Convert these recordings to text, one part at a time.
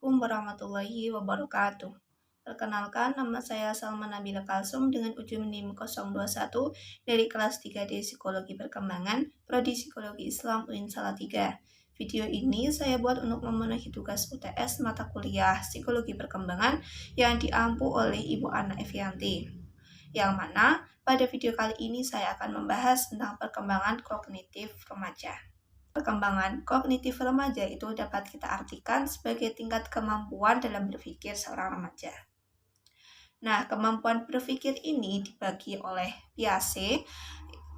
Assalamualaikum warahmatullahi wabarakatuh. Perkenalkan, nama saya Salma Nabila Kalsum dengan ujung NIM 021 dari kelas 3D Psikologi Perkembangan, Prodi Psikologi Islam UIN Salatiga. Video ini saya buat untuk memenuhi tugas UTS mata kuliah Psikologi Perkembangan yang diampu oleh Ibu Ana Evianti. Yang mana pada video kali ini saya akan membahas tentang perkembangan kognitif remaja. Perkembangan kognitif remaja itu dapat kita artikan sebagai tingkat kemampuan dalam berpikir seorang remaja. Nah, kemampuan berpikir ini dibagi oleh Piaget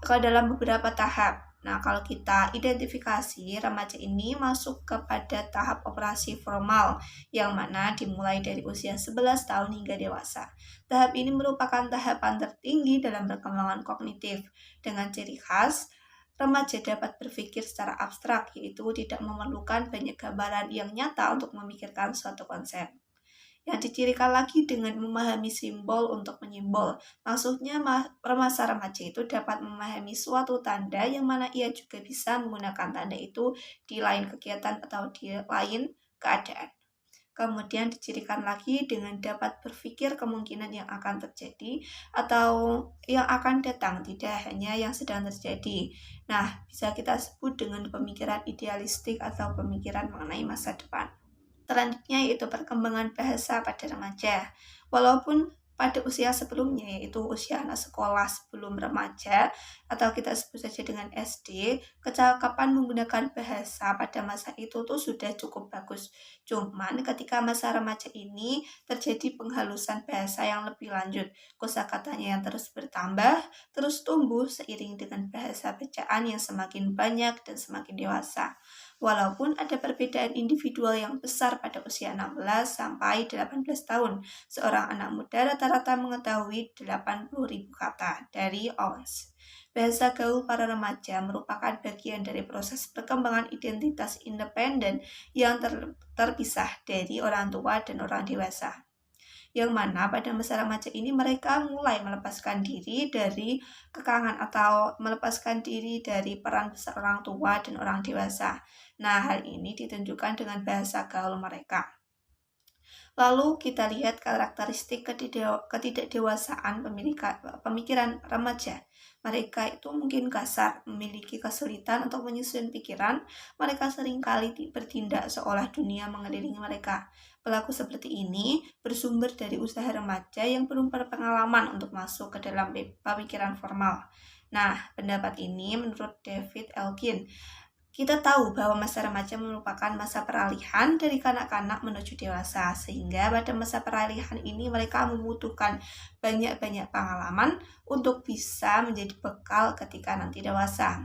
ke dalam beberapa tahap. Nah, kalau kita identifikasi, remaja ini masuk kepada tahap operasi formal, yang mana dimulai dari usia 11 tahun hingga dewasa. Tahap ini merupakan tahapan tertinggi dalam perkembangan kognitif, dengan ciri khas remaja dapat berpikir secara abstrak, yaitu tidak memerlukan banyak gambaran yang nyata untuk memikirkan suatu konsep. Yang dicirikan lagi dengan memahami simbol untuk menyimbol. Maksudnya, masa remaja itu dapat memahami suatu tanda yang mana ia juga bisa menggunakan tanda itu di lain kegiatan atau di lain keadaan. Kemudian dicirikan lagi dengan dapat berpikir kemungkinan yang akan terjadi atau yang akan datang, tidak hanya yang sedang terjadi. Nah, bisa kita sebut dengan pemikiran idealistik atau pemikiran mengenai masa depan. Selanjutnya yaitu perkembangan bahasa pada remaja. Walaupun pada usia sebelumnya, yaitu usia anak sekolah sebelum remaja, atau kita sebut saja dengan SD, kecakapan menggunakan bahasa pada masa itu tuh sudah cukup bagus. Cuman ketika masa remaja ini terjadi penghalusan bahasa yang lebih lanjut, kosakatanya yang terus bertambah, terus tumbuh seiring dengan bahasa bacaan yang semakin banyak dan semakin dewasa. Walaupun ada perbedaan individual yang besar pada usia 16 sampai 18 tahun, seorang anak muda rata-rata mengetahui 80.000 kata dari OWASP. Bahasa gaul para remaja merupakan bagian dari proses perkembangan identitas independen yang terpisah dari orang tua dan orang dewasa. Yang mana pada masa remaja ini mereka mulai melepaskan diri dari kekangan atau melepaskan diri dari peran besar orang tua dan orang dewasa. Nah, hal ini ditunjukkan dengan bahasa gaul mereka. Lalu kita lihat karakteristik ketidakdewasaan pemikiran remaja. Mereka itu mungkin kasar, memiliki kesulitan untuk menyusun pikiran. Mereka seringkali bertindak seolah dunia mengelilingi mereka. Pelaku seperti ini bersumber dari usaha remaja yang belum berpengalaman untuk masuk ke dalam pemikiran formal. Nah, pendapat ini menurut David Elkin. Kita tahu bahwa masa remaja merupakan masa peralihan dari kanak-kanak menuju dewasa, sehingga pada masa peralihan ini mereka membutuhkan banyak-banyak pengalaman untuk bisa menjadi bekal ketika nanti dewasa.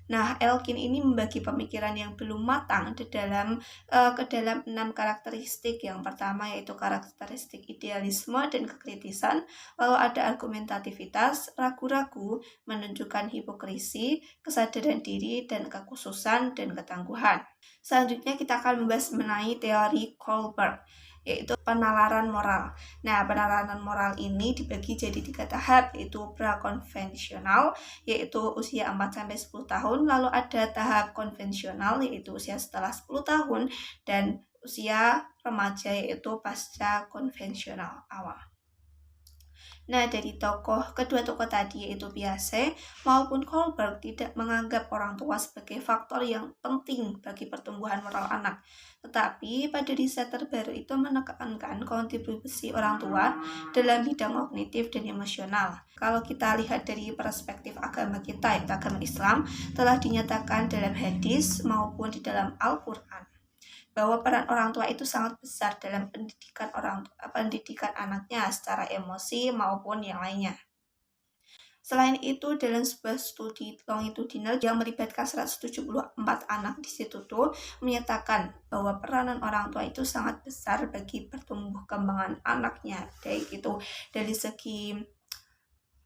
Nah, Elkin ini membagi pemikiran yang belum matang ke dalam 6 karakteristik. Yang pertama yaitu karakteristik idealisme dan kekritisan, lalu ada argumentativitas, ragu-ragu, menunjukkan hipokrisi, kesadaran diri, dan kekhususan dan ketangguhan. Selanjutnya kita akan membahas mengenai teori Kohlberg, yaitu penalaran moral. Nah, penalaran moral ini dibagi jadi 3 tahap, yaitu prakonvensional, yaitu usia 4-10 tahun, lalu ada tahap konvensional, yaitu usia setelah 10 tahun, dan usia remaja, yaitu pasca konvensional awal. Nah, dari kedua tokoh tadi yaitu Piaget maupun Kohlberg tidak menganggap orang tua sebagai faktor yang penting bagi pertumbuhan moral anak. Tetapi pada riset terbaru itu menekankan kontribusi orang tua dalam bidang kognitif dan emosional. Kalau kita lihat dari perspektif agama kita, yaitu agama Islam, telah dinyatakan dalam hadis maupun di dalam Al-Quran bahwa peran orang tua itu sangat besar dalam pendidikan anaknya secara emosi maupun yang lainnya. Selain itu, dalam sebuah studi longitudinal yang melibatkan 174 anak di situ tuh menyatakan bahwa peranan orang tua itu sangat besar bagi pertumbuh kembangan anaknya, baik itu dari segi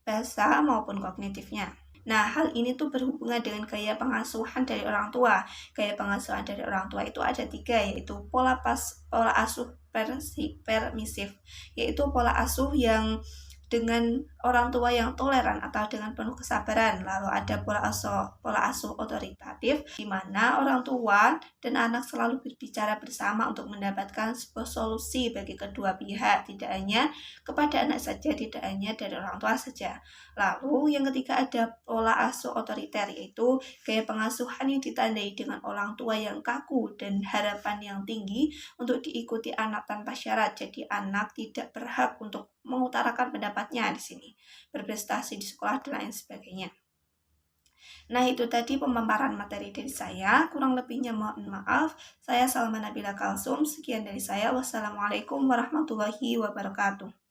bahasa maupun kognitifnya. Nah, hal ini tuh berhubungan dengan gaya pengasuhan dari orang tua. Gaya pengasuhan dari orang tua itu ada 3, yaitu pola asuh permisif, yaitu pola asuh yang dengan orang tua yang toleran atau dengan penuh kesabaran. Lalu ada pola asuh otoritatif di mana orang tua dan anak selalu berbicara bersama untuk mendapatkan sebuah solusi bagi kedua pihak, tidak hanya kepada anak saja, tidak hanya dari orang tua saja. Lalu yang ketiga ada pola asuh otoriter, yaitu gaya pengasuhan yang ditandai dengan orang tua yang kaku dan harapan yang tinggi untuk diikuti anak tanpa syarat. Jadi anak tidak berhak untuk mengutarakan pendapatnya di sini, berprestasi di sekolah dan lain sebagainya. Nah, itu tadi pemaparan materi dari saya. Kurang lebihnya mohon maaf. Saya Salma Nabila Kalsum. Sekian dari saya. Wassalamualaikum warahmatullahi wabarakatuh.